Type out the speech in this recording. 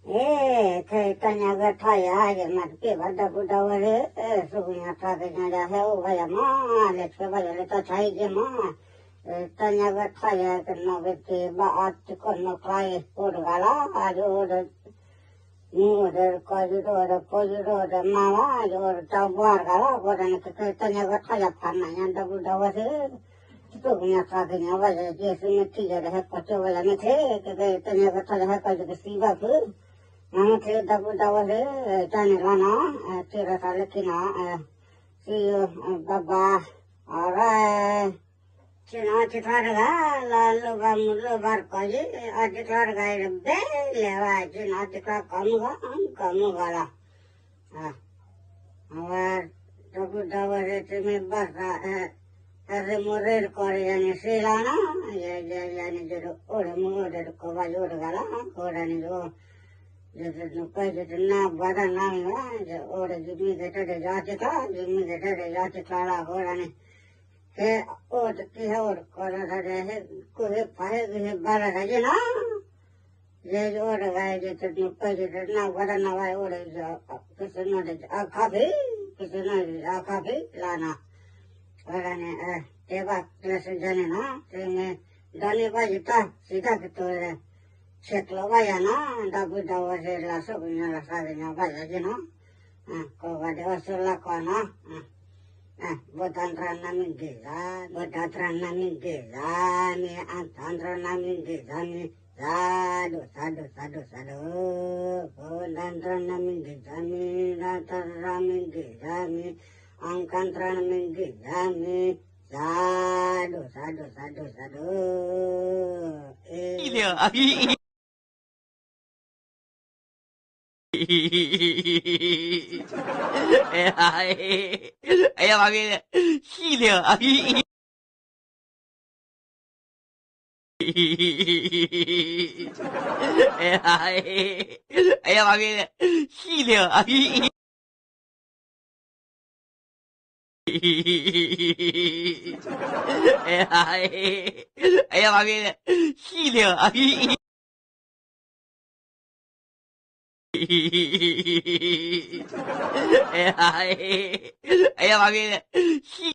cái tanya cái thay à cái mặt cái vật đó cũng đâu rồi số nhà ta cái nhà ra heo vậy mà lấy cái vậy lấy ta thay cái mà tanya cái thay à cái nó cái ba cái con nó thay por gala rồi rồi coi rồi mà rồi tao buat gala rồi cái tanya cái thay phản này anh đâu đâu rồi số nhà ta cái nhà vậy cái sự mất cái là có chỗ vậy này cái tanya cái thay है cái cái ba Nang te dabu dawale tani lana tira talekina si baba ara china chitaraga la luga mulu barkaji chitaraga be lewa china chitra kamuga la awa dabu dawale timi basa arre murir kore yani silana yani jero ore murir ko vayur gala korani jo Jadi na badan nami je ore jimi gete de jati kala horane he od ki he or kora dhare he kuhe pahe he bala raje na je ore gaye je nupai je na badan na gaye ore je kisena de akhabe lana horane eba klase jane na teme dani ba jita sida kitore Ceklo vaya na, dabu dawa se la sobinya la sabinya vaya jino, ko vade osula kona, botantrana mingiza, mi antantrana mingiza mi, sadu, botantrana mingiza mi, antantrana mingiza mi, angkantrana mingiza mi, sadu. Ella va bien. Gilio. Ella va bien. Gilio. Ella va bien. Gilio. Ella va bien.